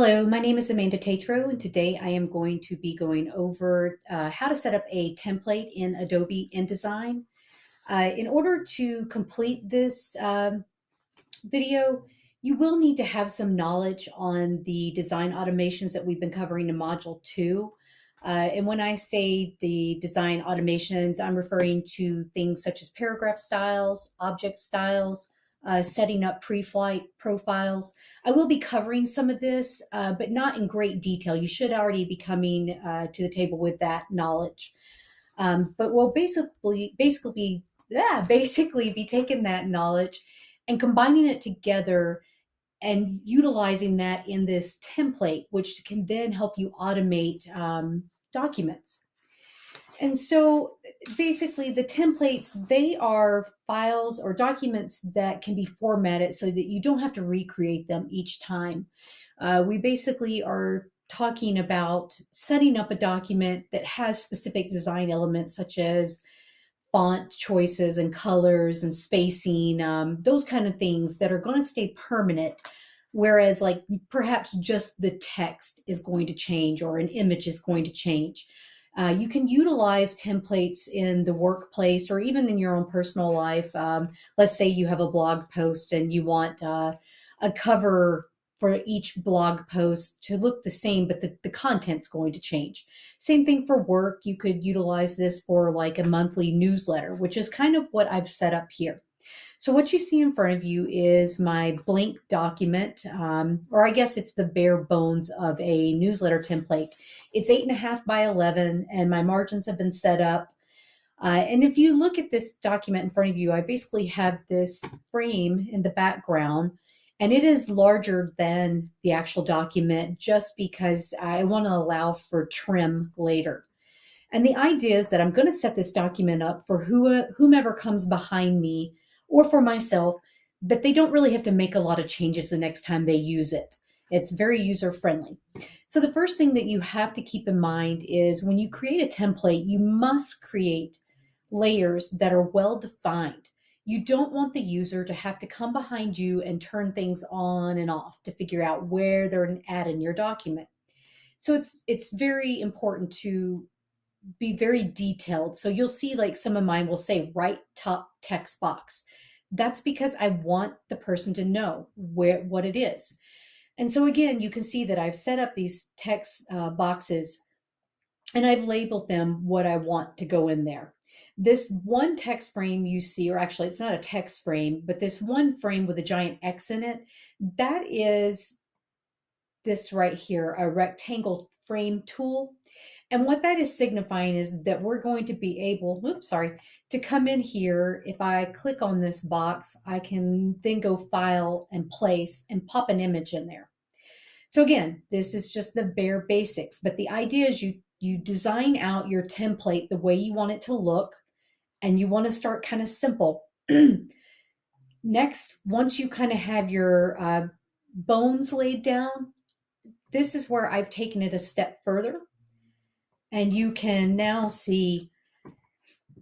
Hello, my name is Amanda Tatro, and today I am going to be going over how to set up a template in Adobe InDesign. In order to complete this video, you will need to have some knowledge on the design automations that we've been covering in Module 2. And when I say the design automations, I'm referring to things such as paragraph styles, object styles, setting up pre-flight profiles. I will be covering some of this, but not in great detail. You should already be coming to the table with that knowledge. But we'll basically be taking that knowledge and combining it together and utilizing that in this template, which can then help you automate documents. And so basically the templates, they are files or documents that can be formatted so that you don't have to recreate them each time. We basically are talking about setting up a document that has specific design elements such as font choices and colors and spacing, those kind of things that are going to stay permanent. Whereas, like, perhaps just the text is going to change or an image is going to change. You can utilize templates in the workplace or even in your own personal life. Let's say you have a blog post and you want a cover for each blog post to look the same, but the content's going to change. Same thing for work. You could utilize this for like a monthly newsletter, which is kind of what I've set up here. So what you see in front of you is my blank document, or I guess it's the bare bones of a newsletter template. It's 8.5 by 11, and my margins have been set up. And if you look at this document in front of you, I basically have this frame in the background, and it is larger than the actual document just because I want to allow for trim later. And the idea is that I'm going to set this document up for whomever comes behind me or for myself, that they don't really have to make a lot of changes the next time they use it. It's very user friendly. So the first thing that you have to keep in mind is when you create a template, you must create layers that are well defined. You don't want the user to have to come behind you and turn things on and off to figure out where they're at in your document. So it's very important to be very detailed. So you'll see like some of mine will say right top text box. That's because I want the person to know what it is. And so again, you can see that I've set up these text boxes and I've labeled them what I want to go in there. This one text frame you see, or actually it's not a text frame, but this one frame with a giant X in it, that is this right here, a rectangle frame tool. And what that is signifying is that we're going to be able, to come in here. If I click on this box, I can then go file and place and pop an image in there. So again, this is just the bare basics, but the idea is you design out your template the way you want it to look, and you want to start kind of simple. Next, once you kind of have your bones laid down, this is where I've taken it a step further. And you can now see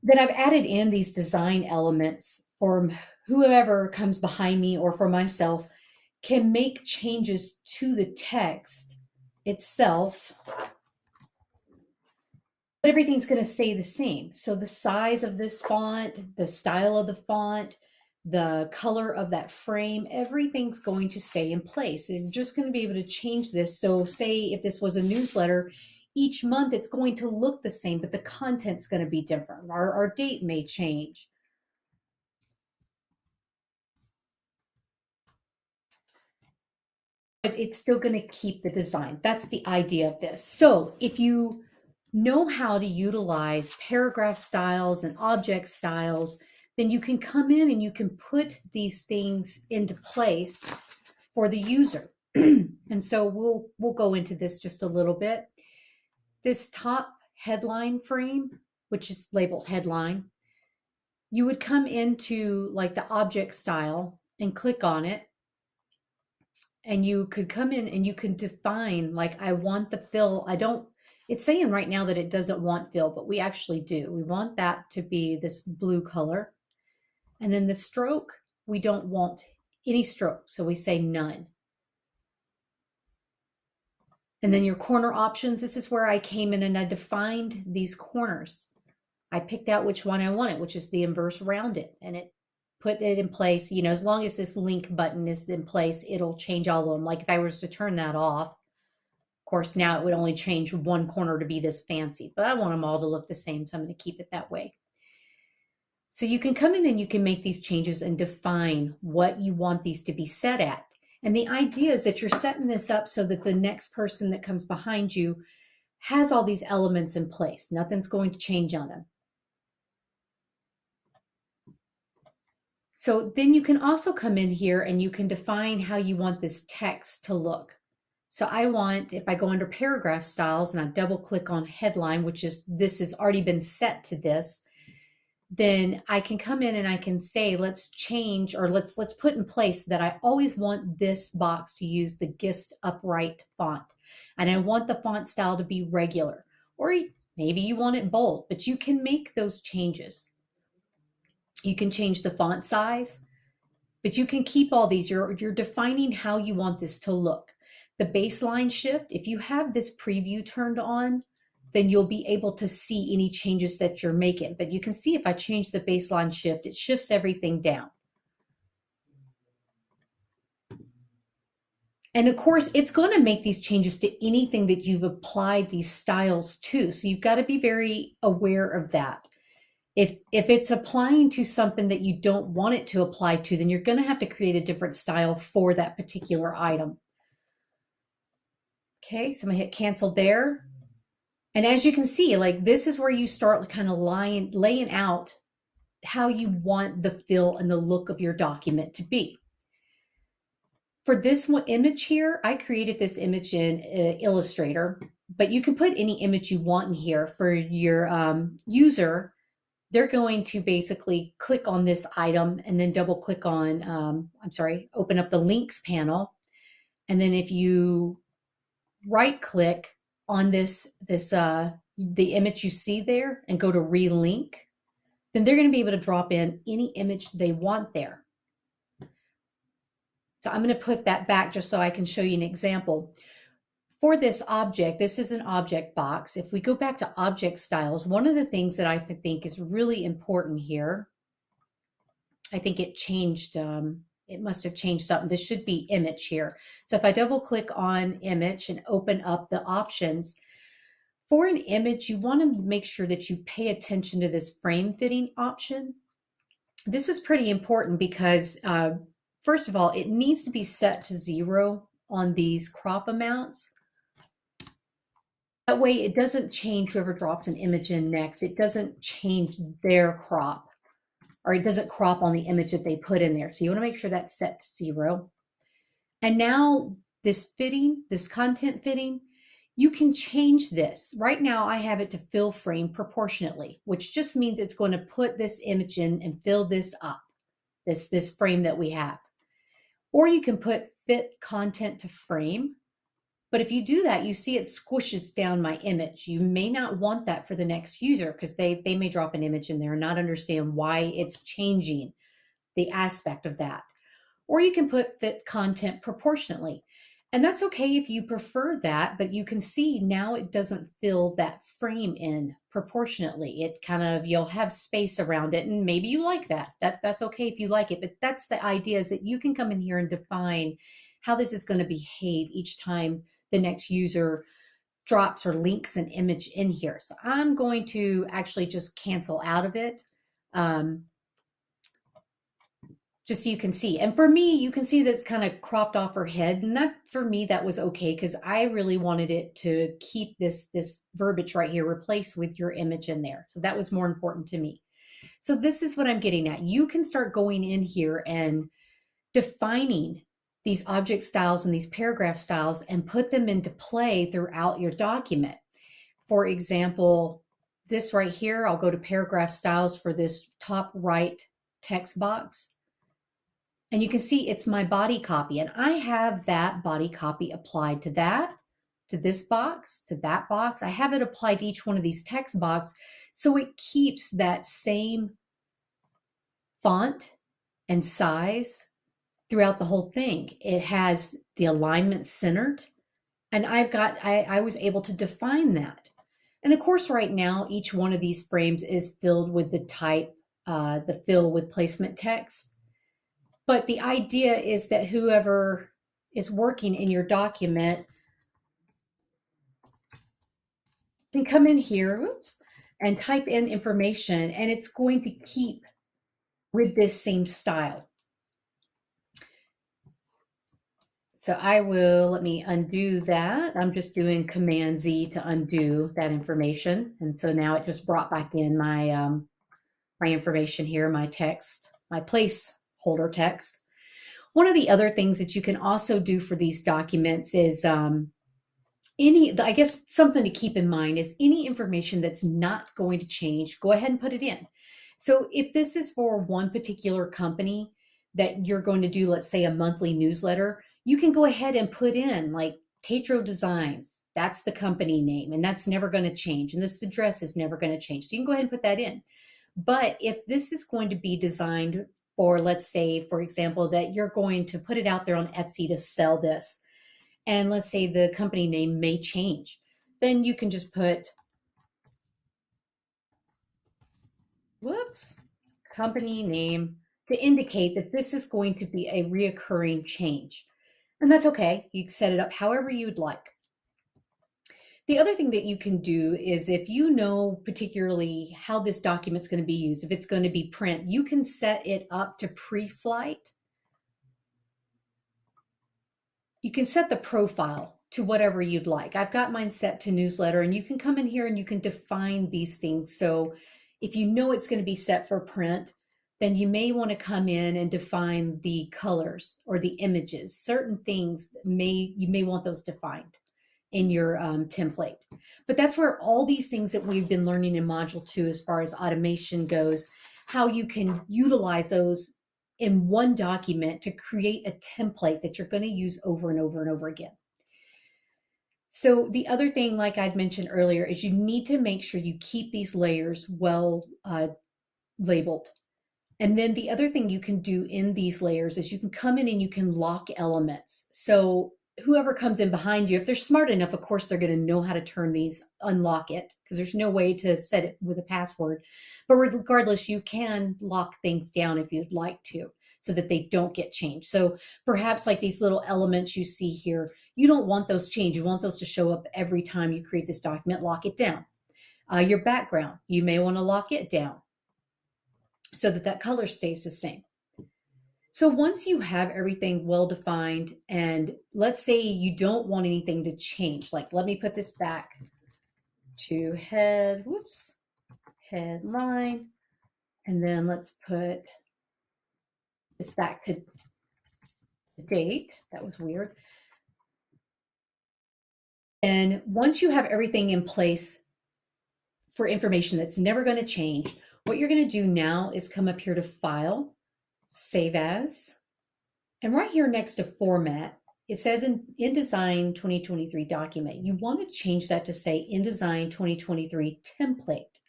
that I've added in these design elements for whoever comes behind me or for myself can make changes to the text itself, but everything's going to stay the same. So the size of this font, the style of the font, the color of that frame, everything's going to stay in place. And you're just going to be able to change this. So say if this was a newsletter, each month it's going to look the same, but the content's going to be different. Our date may change. But it's still going to keep the design. That's the idea of this. So if you know how to utilize paragraph styles and object styles, then you can come in and you can put these things into place for the user. And so we'll go into this just a little bit. This top headline frame, which is labeled headline, you would come into like the object style and click on it. And you could come in and you can define, like, I want the fill. It's saying right now that it doesn't want fill, but we actually do. We want that to be this blue color. And then the stroke, we don't want any stroke. So we say none. And then your corner options, this is where I came in and I defined these corners. I picked out which one I wanted, which is the inverse rounded, and it put it in place. You know, as long as this link button is in place, it'll change all of them. Like if I was to turn that off, of course, now it would only change one corner to be this fancy, but I want them all to look the same, so I'm going to keep it that way. So you can come in and you can make these changes and define what you want these to be set at. And the idea is that you're setting this up so that the next person that comes behind you has all these elements in place. Nothing's going to change on them. So then you can also come in here and you can define how you want this text to look. So I want, if I go under paragraph styles and I double click on headline, which is, this has already been set to this, then I can come in and I can say, let's change, or let's put in place that I always want this box to use the GIST upright font. And I want the font style to be regular, or maybe you want it bold, but you can make those changes. You can change the font size, but you can keep all these. You're defining how you want this to look. The baseline shift, if you have this preview turned on, then you'll be able to see any changes that you're making. But you can see if I change the baseline shift, it shifts everything down. And of course, it's going to make these changes to anything that you've applied these styles to. So you've got to be very aware of that. If it's applying to something that you don't want it to apply to, then you're going to have to create a different style for that particular item. Okay, so I'm going to hit cancel there. And as you can see, like this is where you start kind of laying out how you want the feel and the look of your document to be. For this one image here, I created this image in Illustrator, but you can put any image you want in here. For your user, they're going to basically click on this item and then double click on, open up the links panel. And then if you right click on the image you see there and go to relink, then they're going to be able to drop in any image they want there. So I'm going to put that back just so I can show you an example. For this object, this is an object box. If we go back to object styles, one of the things that I think is really important here, I think it changed, it must have changed something. This should be image here. So if I double click on image and open up the options, for an image, you want to make sure that you pay attention to this frame fitting option. This is pretty important because first of all, it needs to be set to 0 on these crop amounts. That way it doesn't change whoever drops an image in next. It doesn't change their crop, or it doesn't crop on the image that they put in there. So you want to make sure that's set to 0. And now this fitting, this content fitting, you can change this. Right now I have it to fill frame proportionately, which just means it's going to put this image in and fill this up, this frame that we have. Or you can put fit content to frame. But if you do that, you see it squishes down my image. You may not want that for the next user because they may drop an image in there and not understand why it's changing the aspect of that. Or you can put fit content proportionately. And that's okay if you prefer that, but you can see now it doesn't fill that frame in proportionately. It kind of, you'll have space around it, and maybe you like that. That's okay if you like it, but that's the idea, is that you can come in here and define how this is going to behave each time the next user drops or links an image in here. So I'm going to actually just cancel out of it. Just so you can see. And for me, you can see that's kind of cropped off her head. And that, for me, that was okay because I really wanted it to keep this verbiage right here replaced with your image in there. So that was more important to me. So this is what I'm getting at. You can start going in here and defining these object styles and these paragraph styles and put them into play throughout your document. For example, this right here, I'll go to paragraph styles for this top right text box. And you can see it's my body copy, and I have that body copy applied to that, to this box, to that box. I have it applied to each one of these text boxes, so it keeps that same font and size throughout the whole thing. It has the alignment centered, And I was able to define that. And of course, right now, each one of these frames is filled with the fill with placement text. But the idea is that whoever is working in your document can come in here, whoops, and type in information, and it's going to keep with this same style. So let me undo that. I'm just doing Command Z to undo that information. And so now it just brought back in my information here, my text, my placeholder text. One of the other things that you can also do for these documents is I guess something to keep in mind is any information that's not going to change, go ahead and put it in. So if this is for one particular company that you're going to do, let's say a monthly newsletter, you can go ahead and put in like Tatro Designs. That's the company name, and that's never going to change. And this address is never going to change. So you can go ahead and put that in. But if this is going to be designed for, let's say, for example, that you're going to put it out there on Etsy to sell this, and let's say the company name may change, then you can just put, whoops, company name to indicate that this is going to be a reoccurring change. And that's okay. You can set it up however you'd like. The other thing that you can do is if you know particularly how this document's going to be used, if it's going to be print, you can set it up to pre-flight. You can set the profile to whatever you'd like. I've got mine set to newsletter, and you can come in here and you can define these things. So if you know it's going to be set for print, then you may want to come in and define the colors or the images. Certain things you may want those defined in your template. But that's where all these things that we've been learning in Module 2 as far as automation goes, how you can utilize those in one document to create a template that you're going to use over and over and over again. So the other thing, like I'd mentioned earlier, is you need to make sure you keep these layers well labeled. And then the other thing you can do in these layers is you can come in and you can lock elements. So whoever comes in behind you, if they're smart enough, of course, they're going to know how to turn these, unlock it, because there's no way to set it with a password. But regardless, you can lock things down if you'd like to, so that they don't get changed. So perhaps like these little elements you see here, you don't want those changed. You want those to show up every time you create this document, lock it down. Your background, you may want to lock it down so that that color stays the same. So once you have everything well defined, and let's say you don't want anything to change, like let me put this back to headline, and then let's put this back to date. That was weird. And once you have everything in place for information that's never going to change, what you're going to do now is come up here to File, Save As, and right here next to Format, it says in InDesign 2023 document. You want to change that to say InDesign 2023 template.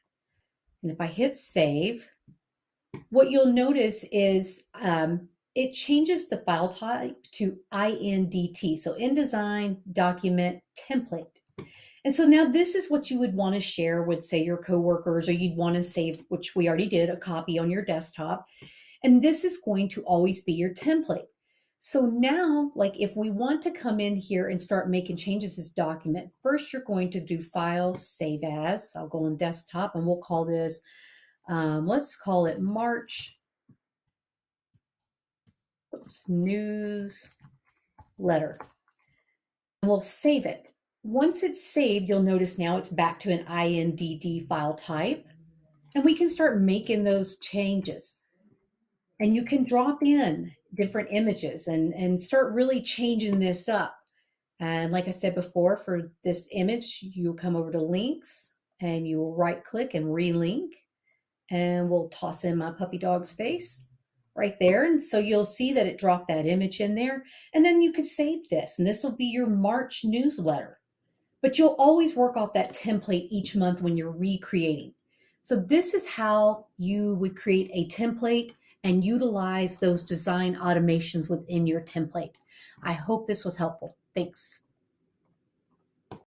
And if I hit Save, what you'll notice is it changes the file type to INDT, so InDesign document template. And so now this is what you would want to share with, say, your coworkers, or you'd want to save, which we already did, a copy on your desktop. And this is going to always be your template. So now, like if we want to come in here and start making changes to this document, first you're going to do File, Save As. I'll go on Desktop, and we'll call this, let's call it March newsletter. And we'll save it. Once it's saved, you'll notice now it's back to an INDD file type, and we can start making those changes. And you can drop in different images and start really changing this up. And like I said before, for this image, you'll come over to links and you will right click and relink, and we'll toss in my puppy dog's face right there. And so you'll see that it dropped that image in there, and then you could save this, and this will be your March newsletter. But you'll always work off that template each month when you're recreating. So this is how you would create a template and utilize those design automations within your template. I hope this was helpful. Thanks.